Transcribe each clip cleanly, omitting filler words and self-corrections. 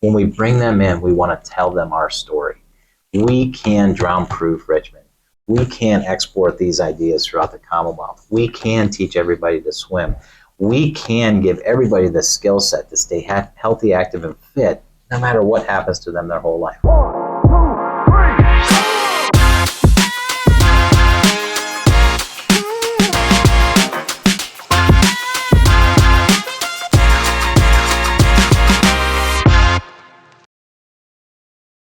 when we bring them in, we want to tell them our story. We can drown-proof Richmond. We can export these ideas throughout the Commonwealth. We can teach everybody to swim. We can give everybody the skill set to stay healthy, active, and fit, no matter what happens to them their whole life.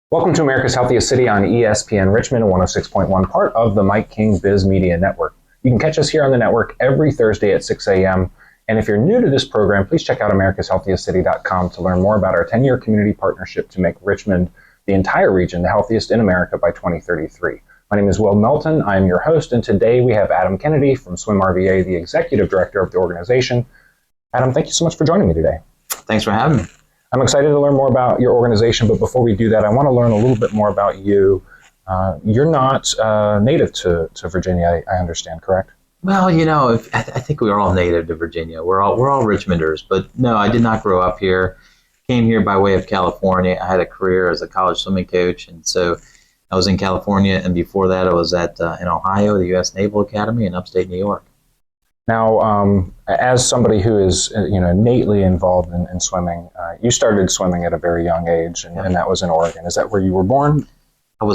Welcome to America's Healthiest City on ESPN Richmond, 106.1, part of the Mike King Biz Media Network. You can catch us here on the network every Thursday at 6 a.m. And if you're new to this program, please check out americashealthiestcity.com to learn more about our 10-year community partnership to make Richmond, the entire region, the healthiest in America by 2033. My name is Will Melton. I am your host, and today we have Adam Kennedy from SwimRVA, the executive director of the organization. Adam, thank you so much for joining me today. Thanks for having me. I'm excited to learn more about your organization, but before we do that, I want to learn a little bit more about you. You're not native to Virginia, I understand, correct? Well, I think we're all native to Virginia. We're all Richmonders, but no, I did not grow up here. Came here by way of California. I had a career as a college swimming coach, and so I was in California, and before that I was in Ohio, the U.S. Naval Academy in upstate New York. Now, as somebody who is innately involved in swimming, you started swimming at a very young age, and that was in Oregon. Is that where you were born? So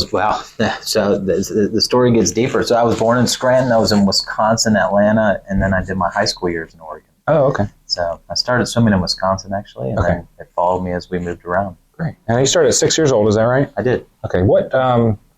the story gets deeper. So I was born in Scranton. I was in Wisconsin, Atlanta, and then I did my high school years in Oregon. Oh, okay. So I started swimming in Wisconsin, actually, and then it followed me as we moved around. Great. And you started at 6 years old, is that right? I did. Okay. What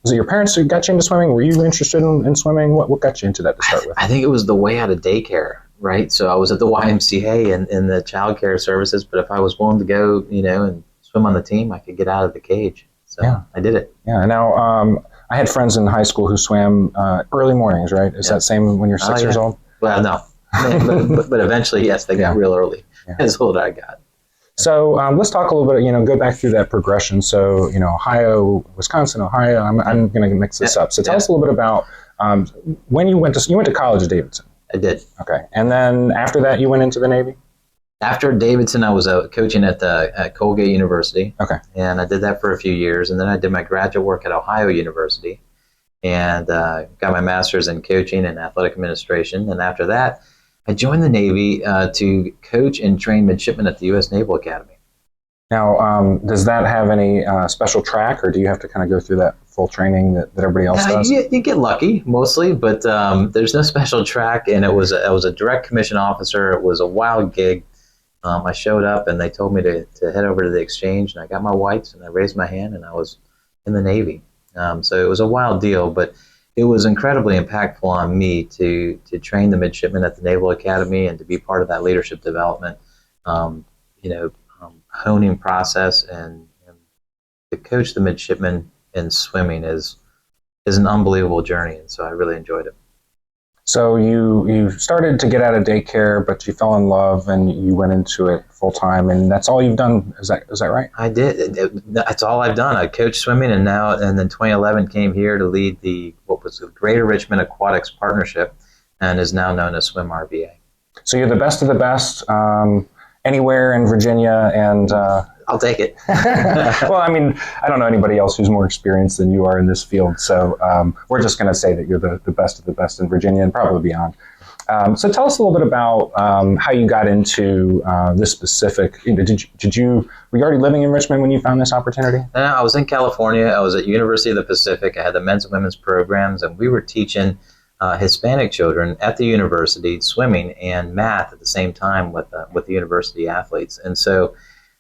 was it your parents who got you into swimming? Were you interested in swimming? What got you into that to start with? I think it was the way out of daycare, right? So I was at the YMCA and in the child care services, but if I was willing to go, and swim on the team, I could get out of the cage. So yeah. I did it. Yeah. Now, I had friends in high school who swam early mornings, right? Is that same when you're 6 years old? Well, no. but eventually, yes, they got real early. Yeah. As old as I got. So let's talk a little bit, go back through that progression. So, Ohio, Wisconsin, Ohio, I'm going to mix this up. So tell us a little bit about when you went to college at Davidson. I did. Okay. And then after that, you went into the Navy? After Davidson, I was coaching at Colgate University. Okay. And I did that for a few years. And then I did my graduate work at Ohio University and got my master's in coaching and athletic administration. And after that, I joined the Navy to coach and train midshipmen at the U.S. Naval Academy. Now, does that have any special track, or do you have to kind of go through that full training that everybody else does? You get lucky, mostly, but there's no special track, and I was a direct commission officer. It was a wild gig. I showed up, and they told me to head over to the exchange, and I got my whites, and I raised my hand, and I was in the Navy. So it was a wild deal, but it was incredibly impactful on me to train the midshipmen at the Naval Academy and to be part of that leadership development, honing process, and to coach the midshipmen in swimming is an unbelievable journey, and so I really enjoyed it. So you started to get out of daycare, but you fell in love and you went into it full time, and that's all you've done. Is that right? I did. That's all I've done. I coached swimming, and then 2011 came here to lead what was the Greater Richmond Aquatics Partnership, and is now known as SwimRVA. So you're the best of the best anywhere in Virginia, and I'll take it. Well, I mean, I don't know anybody else who's more experienced than you are in this field, so we're just going to say that you're the best of the best in Virginia and probably beyond. So tell us a little bit about how you got into this specific. Were you already living in Richmond when you found this opportunity? I was in California. I was at University of the Pacific. I had the men's and women's programs, and we were teaching Hispanic children at the university swimming and math at the same time with the university athletes, and so.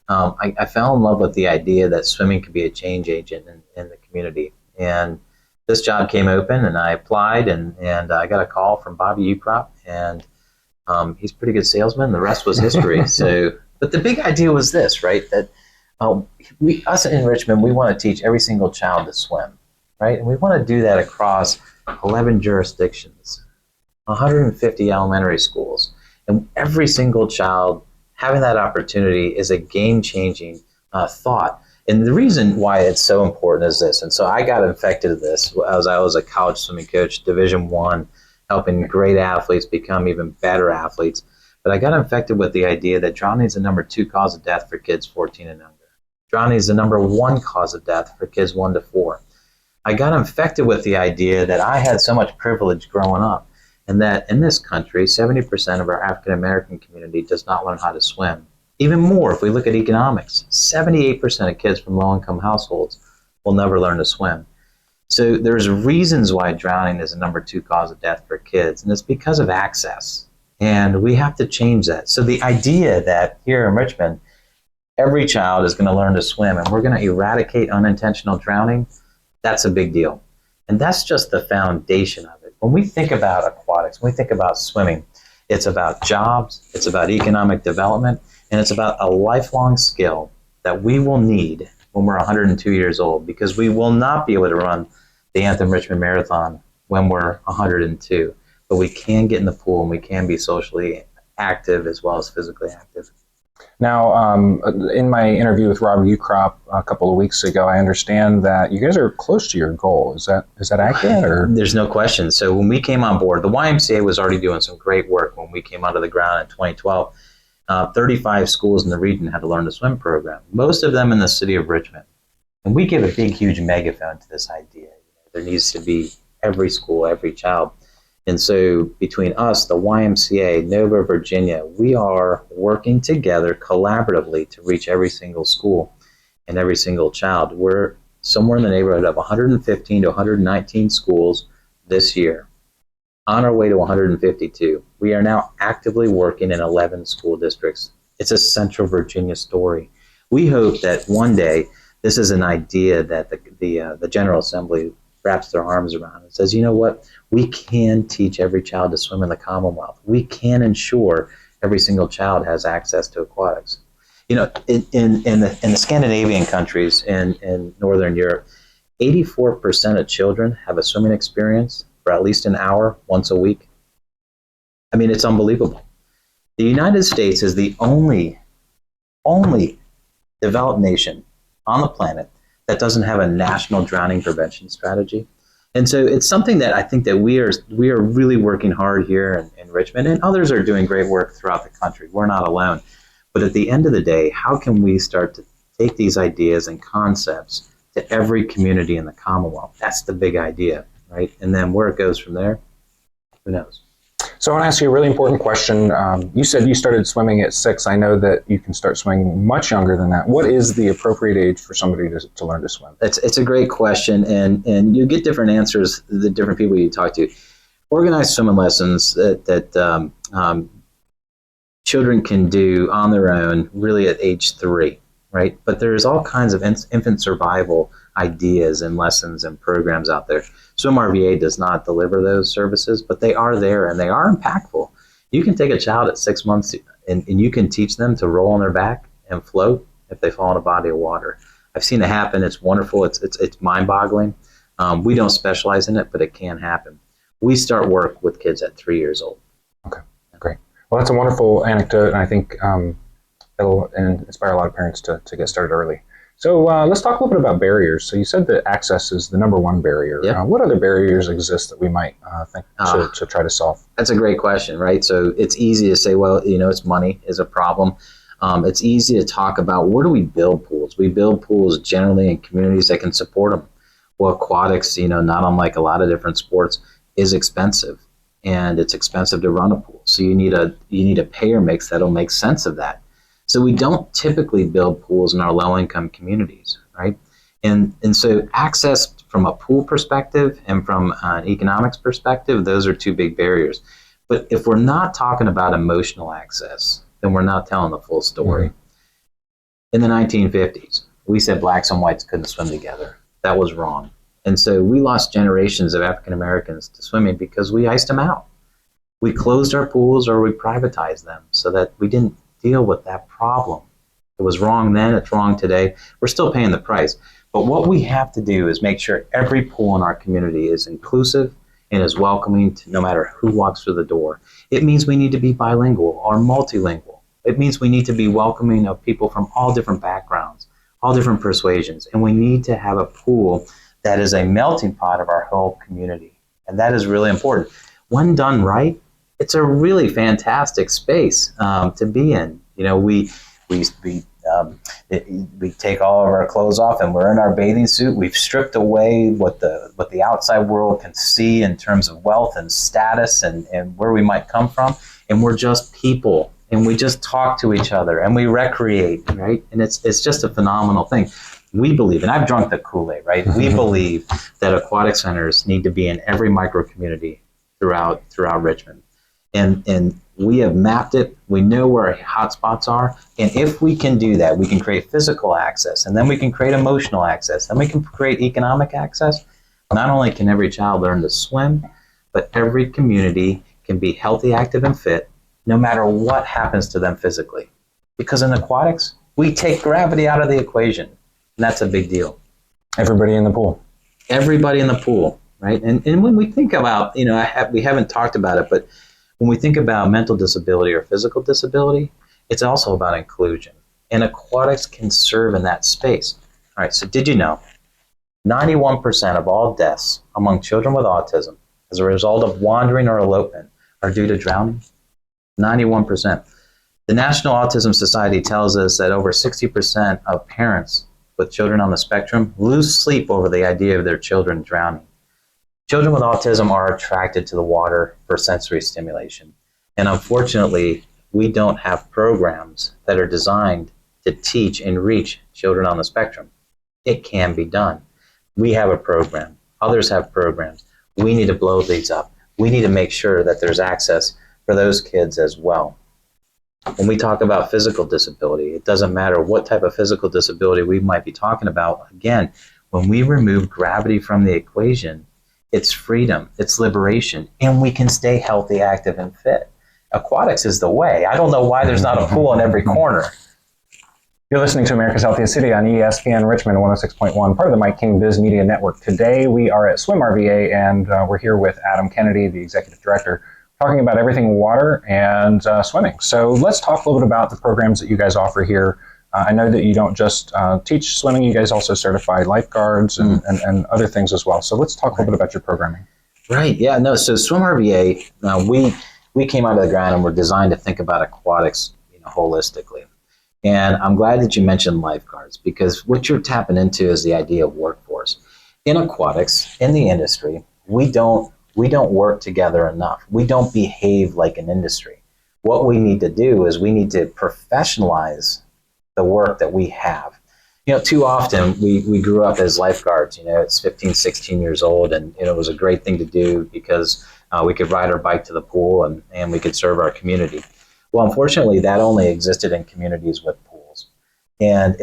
I fell in love with the idea that swimming could be a change agent in the community. And this job came open, and I applied, and I got a call from Bobby Ukrop, and he's a pretty good salesman. The rest was history. But the big idea was this, right? That us in Richmond, we want to teach every single child to swim, right? And we want to do that across 11 jurisdictions, 150 elementary schools, and every single child having that opportunity is a game-changing thought. And the reason why it's so important is this. And so I got infected with this as I was a college swimming coach, Division I, helping great athletes become even better athletes. But I got infected with the idea that drowning is the #2 cause of death for kids 14 and younger. Drowning is the #1 cause of death for kids 1 to 4. I got infected with the idea that I had so much privilege growing up, and that in this country, 70% of our African American community does not learn how to swim. Even more, if we look at economics, 78% of kids from low-income households will never learn to swim. So there's reasons why drowning is the #2 cause of death for kids, and it's because of access. And we have to change that. So the idea that here in Richmond, every child is going to learn to swim and we're going to eradicate unintentional drowning, that's a big deal. And that's just the foundation of it. When we think about aquatics, when we think about swimming, it's about jobs, it's about economic development, and it's about a lifelong skill that we will need when we're 102 years old, because we will not be able to run the Anthem Richmond Marathon when we're 102. But we can get in the pool and we can be socially active as well as physically active. Now, in my interview with Robert Ukrop a couple of weeks ago, I understand that you guys are close to your goal. Is that accurate? Or? There's no question. So when we came on board, the YMCA was already doing some great work when we came out of the ground in 2012. 35 schools in the region had a Learn to Swim program, most of them in the city of Richmond. And we give a big, huge megaphone to this idea. There needs to be every school, every child. And so between us, the YMCA, Nova, Virginia, we are working together collaboratively to reach every single school and every single child. We're somewhere in the neighborhood of 115 to 119 schools this year, on our way to 152. We are now actively working in 11 school districts. It's a Central Virginia story. We hope that one day this is an idea that the General Assembly wraps their arms around and says, you know what, we can teach every child to swim in the Commonwealth. We can ensure every single child has access to aquatics. You know, in the Scandinavian countries in Northern Europe, 84% of children have a swimming experience for at least an hour once a week. I mean, it's unbelievable. The United States is the only developed nation on the planet that doesn't have a national drowning prevention strategy. And so it's something that I think that we are really working hard here in Richmond, and others are doing great work throughout the country. We're not alone. But at the end of the day, how can we start to take these ideas and concepts to every community in the Commonwealth? That's the big idea, right? And then where it goes from there, who knows? So I want to ask you a really important question. You said you started swimming at 6. I know that you can start swimming much younger than that. What is the appropriate age for somebody to learn to swim? It's a great question, and you get different answers, the different people you talk to. Organized swimming lessons that children can do on their own really at age 3, right? But there's all kinds of infant survival ideas and lessons and programs out there. SwimRVA does not deliver those services, but they are there and they are impactful. You can take a child at 6 months and you can teach them to roll on their back and float if they fall in a body of water. I've seen it happen. It's wonderful. It's mind-boggling. We don't specialize in it, but it can happen. We start work with kids at 3 years old. Okay, great. Well, that's a wonderful anecdote, and I think it'll inspire a lot of parents to get started early. So let's talk a little bit about barriers. So you said that access is the #1 barrier. Yep. What other barriers exist that we might think to try to solve? That's a great question, right? So it's easy to say, well, it's money is a problem. It's easy to talk about where do we build pools? We build pools generally in communities that can support them. Well, aquatics, not unlike a lot of different sports, is expensive, and it's expensive to run a pool. So you need a payer mix that'll make sense of that. So we don't typically build pools in our low-income communities, right? And so access from a pool perspective and from an economics perspective, those are two big barriers. But if we're not talking about emotional access, then we're not telling the full story. Mm-hmm. In the 1950s, we said blacks and whites couldn't swim together. That was wrong. And so we lost generations of African Americans to swimming because we iced them out. We closed our pools or we privatized them so that we didn't deal with that problem. It was wrong then, it's wrong today. We're still paying the price. But what we have to do is make sure every pool in our community is inclusive and is welcoming to no matter who walks through the door. It means we need to be bilingual or multilingual. It means we need to be welcoming of people from all different backgrounds, all different persuasions. And we need to have a pool that is a melting pot of our whole community. And that is really important. When done right, it's a really fantastic space to be in. We we take all of our clothes off and we're in our bathing suit. We've stripped away what the outside world can see in terms of wealth and status and where we might come from. And we're just people, and we just talk to each other and we recreate, right? And it's just a phenomenal thing. We believe, and I've drunk the Kool-Aid, right? We believe that aquatic centers need to be in every micro community throughout Richmond. And we have mapped it. We know where our hotspots are. And if we can do that, we can create physical access, and then we can create emotional access, then we can create economic access. Not only can every child learn to swim, but every community can be healthy, active, and fit, no matter what happens to them physically. Because in aquatics, we take gravity out of the equation, and that's a big deal. Everybody in the pool. Everybody in the pool, right? And when we think about, we haven't talked about it, but when we think about mental disability or physical disability, it's also about inclusion. And aquatics can serve in that space. All right, so did you know 91% of all deaths among children with autism as a result of wandering or elopement are due to drowning? 91%. The National Autism Society tells us that over 60% of parents with children on the spectrum lose sleep over the idea of their children drowning. Children with autism are attracted to the water for sensory stimulation. And unfortunately, we don't have programs that are designed to teach and reach children on the spectrum. It can be done. We have a program. Others have programs. We need to blow these up. We need to make sure that there's access for those kids as well. When we talk about physical disability, it doesn't matter what type of physical disability we might be talking about. Again, when we remove gravity from the equation, it's freedom, it's liberation, and we can stay healthy, active, and fit. Aquatics is the way. I don't know why there's not a pool in every corner. You're listening to America's Healthiest City on ESPN Richmond 106.1, part of the Mike King Biz Media Network. Today we are at SwimRVA, and we're here with Adam Kennedy, the executive director, talking about everything water and swimming. So let's talk a little bit about the programs that you guys offer here. I know that you don't just teach swimming, you guys also certify lifeguards and other things as well. So let's talk a little bit about your programming. Right, yeah, no, so SwimRVA, we came out of the ground and we're designed to think about aquatics holistically. And I'm glad that you mentioned lifeguards, because what you're tapping into is the idea of workforce. In aquatics, in the industry, we don't work together enough. We don't behave like an industry. What we need to do is we need to professionalize the work that we have. Too often we grew up as lifeguards, it's 15, 16 years old, and it was a great thing to do because we could ride our bike to the pool and we could serve our community. Well, unfortunately, that only existed in communities with pools. And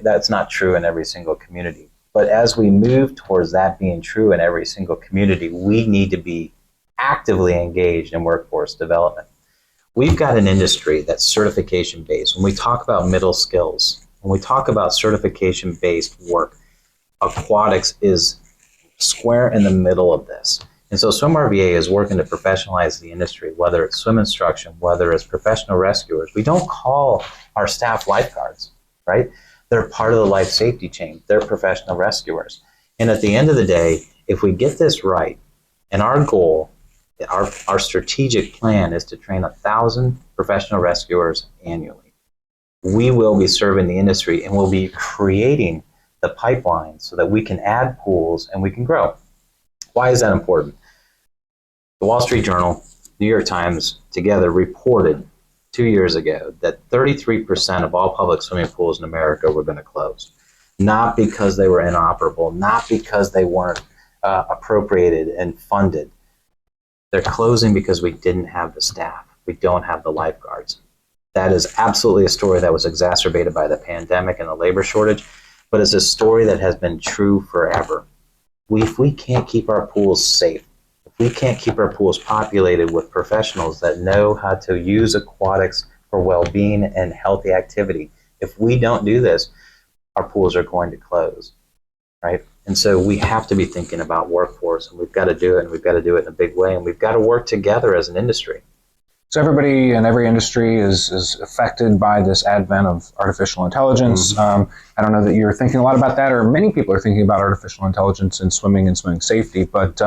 that's not true in every single community. But as we move towards that being true in every single community, we need to be actively engaged in workforce development. We've got an industry that's certification-based. When we talk about middle skills, when we talk about certification-based work, aquatics is square in the middle of this. And so SwimRVA is working to professionalize the industry, whether it's swim instruction, whether it's professional rescuers. We don't call our staff lifeguards, right? They're part of the life safety chain. They're professional rescuers. And at the end of the day, if we get this right, and our goal, our strategic plan is to train 1,000 professional rescuers annually, we will be serving the industry and we'll be creating the pipeline so that we can add pools and we can grow. Why is that important? The Wall Street Journal, New York Times together reported 2 years ago that 33% of all public swimming pools in America were going to close. Not because they were inoperable, not because they weren't appropriated and funded. They're closing because we didn't have the staff. We don't have the lifeguards. That is absolutely a story that was exacerbated by the pandemic and the labor shortage, but it's a story that has been true forever. If we can't keep our pools safe, if we can't keep our pools populated with professionals that know how to use aquatics for well-being and healthy activity, if we don't do this, our pools are going to close, right? And so we have to be thinking about workforce, and we've got to do it, and we've got to do it in a big way, and we've got to work together as an industry. So everybody in every industry is affected by this advent of artificial intelligence. Mm-hmm. I don't know that you're thinking a lot about that, or many people are thinking about artificial intelligence in swimming and swimming safety, but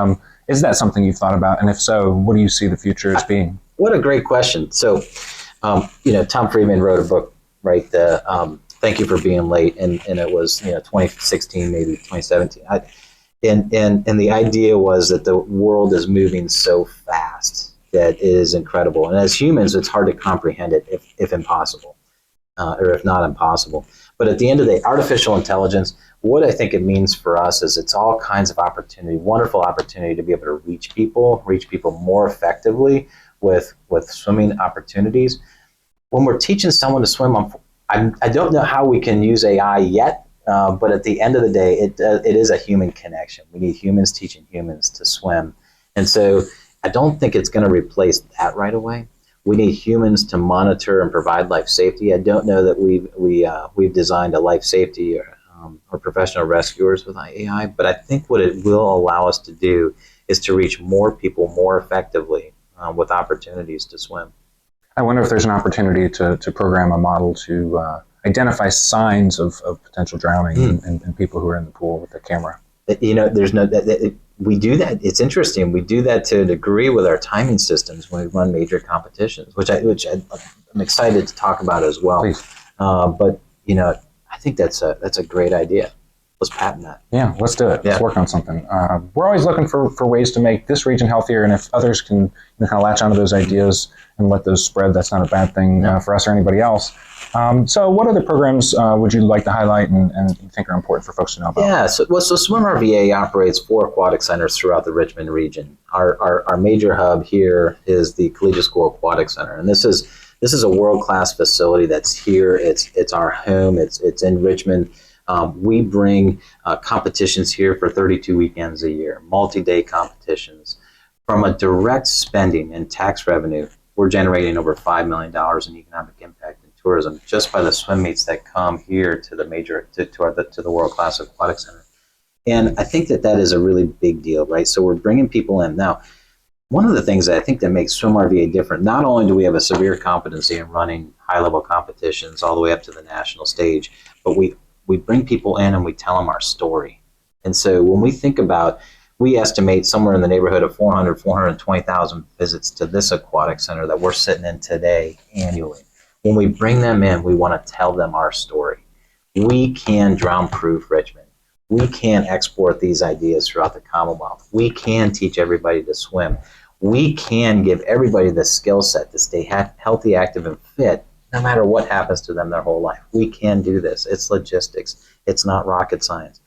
is that something you've thought about? And if so, what do you see the future as being? What a great question. So, Tom Friedman wrote a book, right? thank you for being late. And it was, 2016, maybe 2017. And the idea was that the world is moving so fast that it is incredible. And as humans, it's hard to comprehend it if impossible, or if not impossible. But at the end of the day, artificial intelligence, what I think it means for us is it's all kinds of opportunity, wonderful opportunity to be able to reach people more effectively with swimming opportunities. When we're teaching someone to swim, I don't know how we can use AI yet, but at the end of the day, it is a human connection. We need humans teaching humans to swim. And so I don't think it's going to replace that right away. We need humans to monitor and provide life safety. I don't know that we've designed a life safety or professional rescuers with AI, but I think what it will allow us to do is to reach more people more effectively with opportunities to swim. I wonder if there's an opportunity to program a model to identify signs of potential drowning in people who are in the pool with the camera. There's no. We do that. It's interesting. We do that to a degree with our timing systems when we run major competitions, which I'm excited to talk about as well. Please. But I think that's a great idea. Let's patent that. Yeah, let's do it. Yeah. Let's work on something. We're always looking for ways to make this region healthier, and if others can kind of latch onto those ideas and let those spread, that's not a bad thing for us or anybody else. So what other programs would you like to highlight and think are important for folks to know about? Yeah, so SwimRVA operates 4 aquatic centers throughout the Richmond region. Our major hub here is the Collegiate School Aquatic Center, and this is a world-class facility that's here. It's our home. It's in Richmond. We bring competitions here for 32 weekends a year, multi-day competitions. From a direct spending and tax revenue, we're generating over $5 million in economic impact in tourism just by the swim meets that come here to the world-class aquatic center. And I think that is a really big deal, right? So we're bringing people in. Now, one of the things that I think that makes SwimRVA different, not only do we have a severe competency in running high-level competitions all the way up to the national stage, but we bring people in and we tell them our story. And so when we think about, we estimate somewhere in the neighborhood of 420,000 visits to this aquatic center that we're sitting in today annually. When we bring them in, we want to tell them our story. We can drown-proof Richmond. We can export these ideas throughout the Commonwealth. We can teach everybody to swim. We can give everybody the skill set to stay healthy, active, and fit no matter what happens to them their whole life. We can do this. It's logistics. It's not rocket science.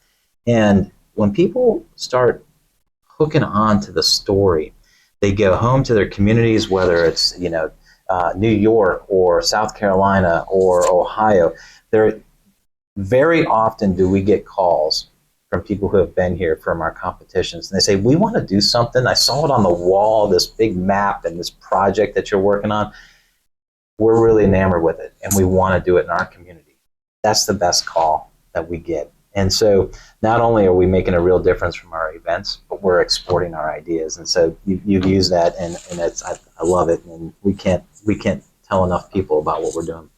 And when people start hooking on to the story, they go home to their communities, whether it's New York or South Carolina or Ohio. Very often do we get calls from people who have been here from our competitions, and they say, we want to do something. I saw it on the wall, this big map and this project that you're working on. We're really enamored with it, and we want to do it in our community. That's the best call that we get. And so not only are we making a real difference from our events, but we're exporting our ideas. And so you've used that, and I love it, and we can't tell enough people about what we're doing.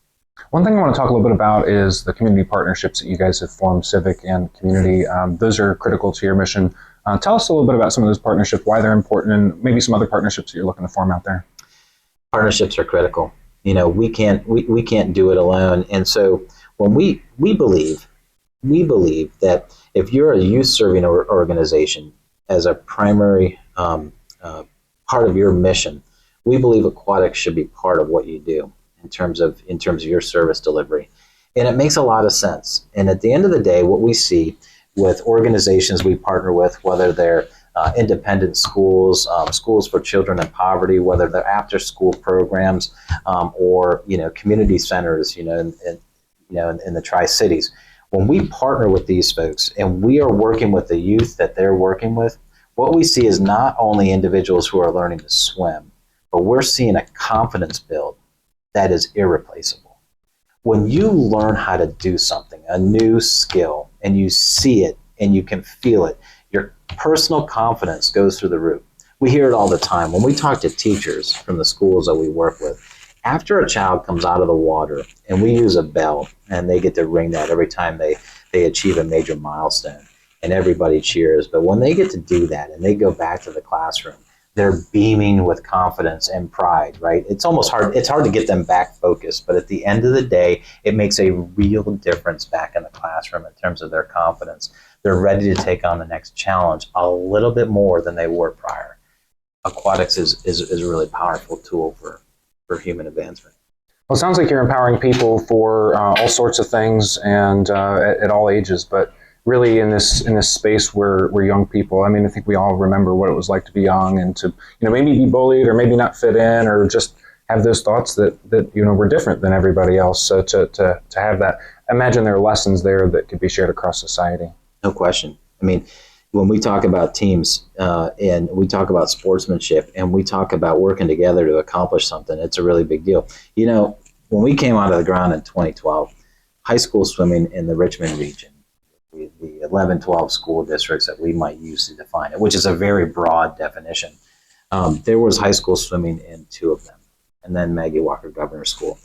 One thing I want to talk a little bit about is the community partnerships that you guys have formed, civic and community. Those are critical to your mission. Tell us a little bit about some of those partnerships, why they're important, and maybe some other partnerships that you're looking to form out there. Partnerships are critical. We can't do it alone. And so when we believe that if you're a youth serving organization as a primary part of your mission, we believe aquatics should be part of what you do in terms of your service delivery. And it makes a lot of sense. And at the end of the day, what we see with organizations we partner with, whether they're independent schools, schools for children in poverty, whether they're after-school programs, or community centers, in the Tri-Cities. When we partner with these folks and we are working with the youth that they're working with, what we see is not only individuals who are learning to swim, but we're seeing a confidence build that is irreplaceable. When you learn how to do something, a new skill, and you see it and you can feel it, your personal confidence goes through the roof. We hear it all the time. When we talk to teachers from the schools that we work with, after a child comes out of the water, and we use a bell, and they get to ring that every time they achieve a major milestone, and everybody cheers. But when they get to do that and they go back to the classroom, they're beaming with confidence and pride, right? It's almost hard. It's hard to get them back focused, but at the end of the day, it makes a real difference back in the classroom in terms of their confidence. They're ready to take on the next challenge a little bit more than they were prior. Aquatics is a really powerful tool for human advancement. Well, it sounds like you're empowering people for all sorts of things and at all ages, but really in this space where young people, I mean, I think we all remember what it was like to be young and to, maybe be bullied or maybe not fit in or just have those thoughts that we're different than everybody else. So to have that, imagine there are lessons there that could be shared across society. No question. I mean, when we talk about teams and we talk about sportsmanship and we talk about working together to accomplish something, it's a really big deal. When we came out of the ground in 2012, high school swimming in the Richmond region, the 11, 12 school districts that we might use to define it, which is a very broad definition, there was high school swimming in 2 of them, and then Maggie Walker Governor School.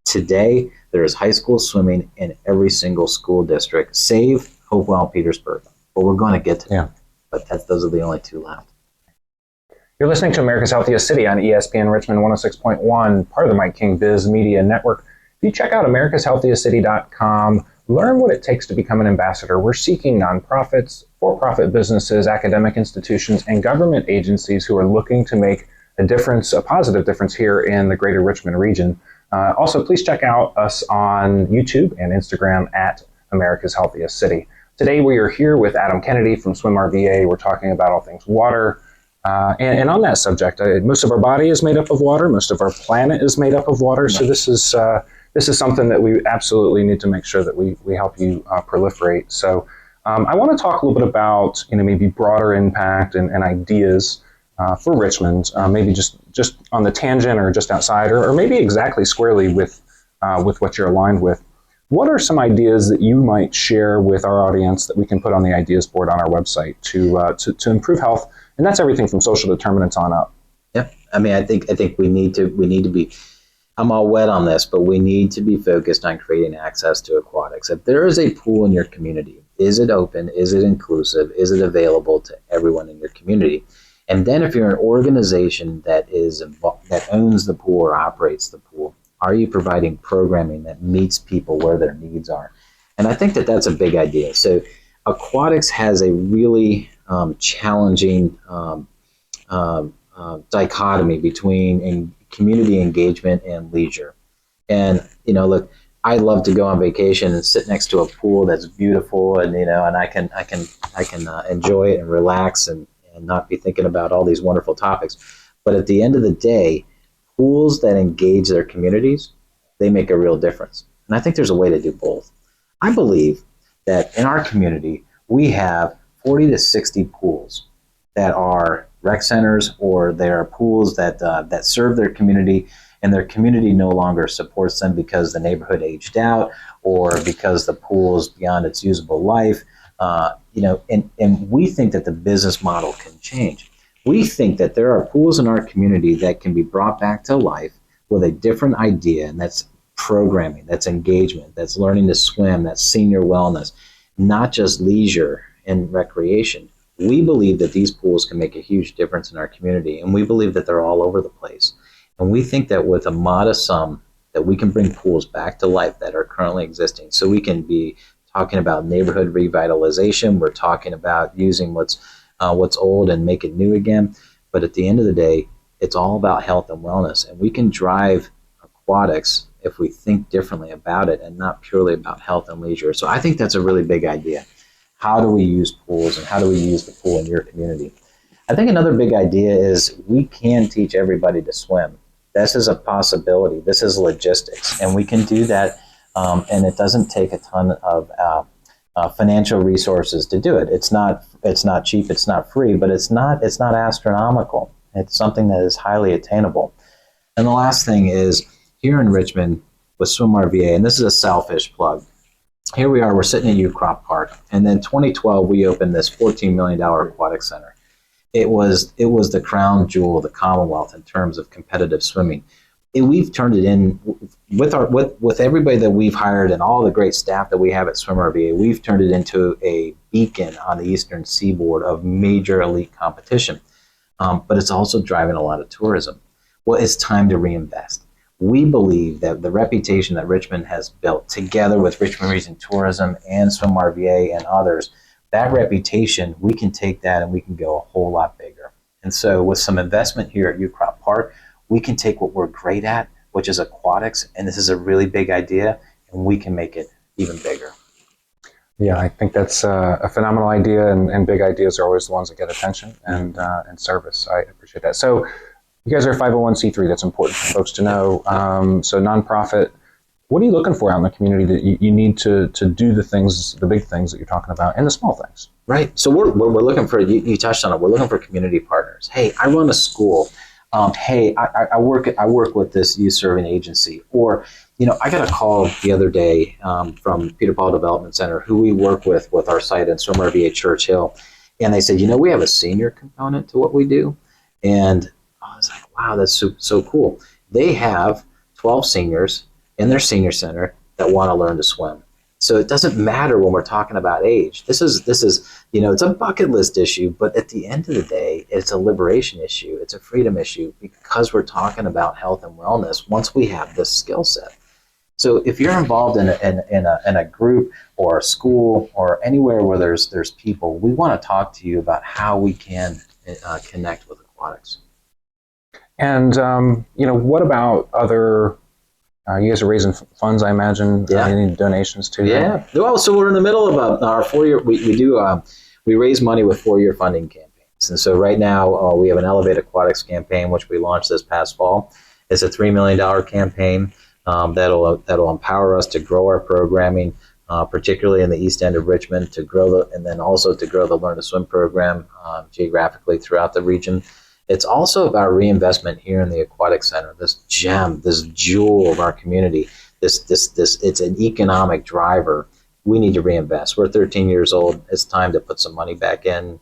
Today, there is high school swimming in every single school district, save Hopewell and Petersburg. But we're going to get to them. But those are the only 2 left. You're listening to America's Healthiest City on ESPN Richmond 106.1, part of the Mike King Biz Media Network. If you check out americashealthiestcity.com, learn what it takes to become an ambassador. We're seeking nonprofits, for-profit businesses, academic institutions, and government agencies who are looking to make a difference, a positive difference here in the greater Richmond region. Also, please check out us on YouTube and Instagram at America's Healthiest City. Today we are here with Adam Kennedy from SwimRVA. We're talking about all things water. And on that subject, most of our body is made up of water. Most of our planet is made up of water. So this is something that we absolutely need to make sure that we help you proliferate. So I want to talk a little bit about maybe broader impact and ideas for Richmond, maybe just on the tangent or just outside, or maybe exactly squarely with what you're aligned with. What are some ideas that you might share with our audience that we can put on the ideas board on our website to improve health? And that's everything from social determinants on up. Yeah, I mean, I think we need to be. I'm all wet on this, but we need to be focused on creating access to aquatics. If there is a pool in your community, is it open? Is it inclusive? Is it available to everyone in your community? And then, if you're an organization that owns the pool or operates the pool, are you providing programming that meets people where their needs are? And I think that's a big idea. So aquatics has a really challenging dichotomy between community engagement and leisure. And, look, I love to go on vacation and sit next to a pool that's beautiful and, and I can enjoy it and relax and not be thinking about all these wonderful topics. But at the end of the day, pools that engage their communities, they make a real difference. And I think there's a way to do both. I believe that in our community, we have 40 to 60 pools that are rec centers, or they are pools that serve their community, and their community no longer supports them because the neighborhood aged out or because the pool is beyond its usable life. And we think that the business model can change. We think that there are pools in our community that can be brought back to life with a different idea, and that's programming, that's engagement, that's learning to swim, that's senior wellness, not just leisure and recreation. We believe that these pools can make a huge difference in our community, and we believe that they're all over the place. And we think that with a modest sum, that we can bring pools back to life that are currently existing. So we can be talking about neighborhood revitalization. We're talking about using what's old and make it new again. But at the end of the day, it's all about health and wellness. And we can drive aquatics if we think differently about it and not purely about health and leisure. So I think that's a really big idea. How do we use pools, and how do we use the pool in your community? I think another big idea is we can teach everybody to swim. This is a possibility. This is logistics, and we can do that. And it doesn't take a ton of financial resources to do it. It's not cheap. It's not free, but it's not astronomical. It's something that is highly attainable. And the last thing is here in Richmond with SwimRVA, and this is a selfish plug. Here we are. We're sitting at Ucrop Park, and then 2012 we opened this $14 million aquatic center. It was the crown jewel of the Commonwealth in terms of competitive swimming. And we've turned it in with everybody that we've hired and all the great staff that we have at SwimRVA. We've turned it into a beacon on the eastern seaboard of major elite competition. but it's also driving a lot of tourism. Well, it's time to reinvest. We believe that the reputation that Richmond has built together with Richmond Region Tourism and SwimRVA and others, that reputation, we can take that and we can go a whole lot bigger. And so with some investment here at Ucrop Park, we can take what we're great at, which is aquatics, and this is a really big idea, and we can make it even bigger. Yeah, I think that's a phenomenal idea, and big ideas are always the ones that get attention and service. I appreciate that. So you guys are a 501c3. That's important for folks to know. So nonprofit. What are you looking for out in the community that you need to do the things, the big things that you're talking about, and the small things? Right. So we're looking for, you touched on it, we're looking for community partners. Hey, I run a school. Hey, I work with this youth serving agency. Or, I got a call the other day from Peter Paul Development Center, who we work with our site in SwimRVA Church Hill. And they said, we have a senior component to what we do. And I was like, wow, that's so cool. They have 12 seniors in their senior center that want to learn to swim. So it doesn't matter when we're talking about age. This is it's a bucket list issue, but at the end of the day, it's a liberation issue. It's a freedom issue because we're talking about health and wellness once we have this skill set. So if you're involved in a group or a school or anywhere where there's people, we want to talk to you about how we can connect with aquatics. And what about other? You guys are raising funds, I imagine. Yeah. You need donations too. Yeah. Right? Well, so we're in the middle of our 4-year. We raise money with 4-year funding campaigns, and so right now we have an Elevate Aquatics campaign, which we launched this past fall. It's a $3 million campaign that'll empower us to grow our programming, particularly in the east end of Richmond, and then also to grow the Learn to Swim program geographically throughout the region. It's also about reinvestment here in the Aquatic Center, this gem, this jewel of our community. It's an economic driver. We need to reinvest. We're 13 years old. It's time to put some money back in,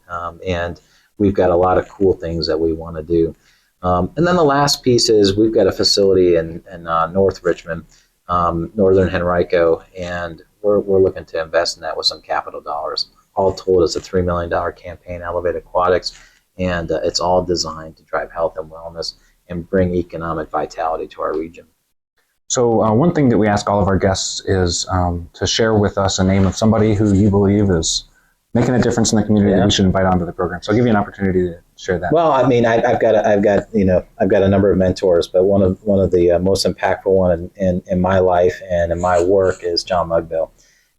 and we've got a lot of cool things that we want to do. And then the last piece is we've got a facility in North Richmond, Northern Henrico, and we're looking to invest in that with some capital dollars. All told, it's a $3 million campaign, Elevate Aquatics. And it's all designed to drive health and wellness and bring economic vitality to our region. So one thing that we ask all of our guests is to share with us a name of somebody who you believe is making a difference in the community that we should invite onto the program. So I'll give you an opportunity to share that. Well, I mean, I've got a number of mentors, but one of the most impactful one in my life and in my work is John Lugbill.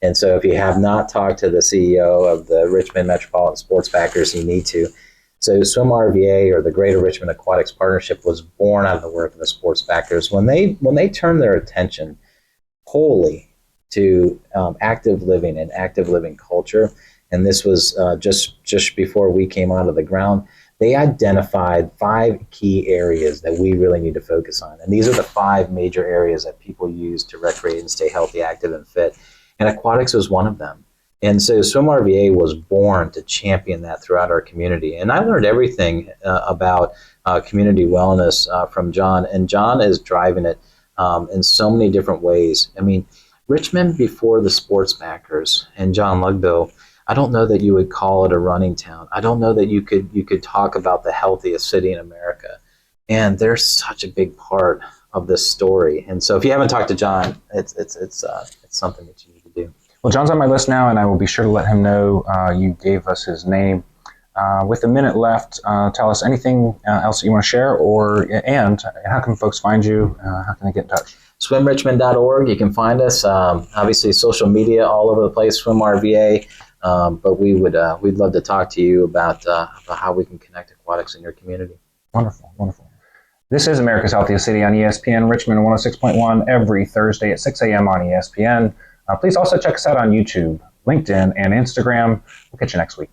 And so if you have not talked to the CEO of the Richmond Metropolitan Sports Backers, you need to. So SwimRVA, or the Greater Richmond Aquatics Partnership, was born out of the work of the sports backers when they turned their attention wholly to active living and active living culture. And this was just before we came out of the ground. They identified 5 key areas that we really need to focus on. And these are the 5 major areas that people use to recreate and stay healthy, active, and fit. And aquatics was one of them. And so SwimRVA was born to champion that throughout our community. And I learned everything about community wellness from John. And John is driving it in so many different ways. I mean, Richmond before the sports backers and John Lugbill, I don't know that you would call it a running town. I don't know that you could talk about the healthiest city in America. And they're such a big part of this story. And so if you haven't talked to John, it's something that you need to do. Well, John's on my list now, and I will be sure to let him know you gave us his name. With a minute left, tell us anything else that you want to share, and how can folks find you? How can they get in touch? SwimRichmond.org. You can find us. Obviously, social media all over the place. SwimRVA. But we'd love to talk to you about how we can connect aquatics in your community. Wonderful, wonderful. This is America's Healthiest City on ESPN Richmond 106.1 every Thursday at 6 a.m. on ESPN. Please also check us out on YouTube, LinkedIn, and Instagram. We'll catch you next week.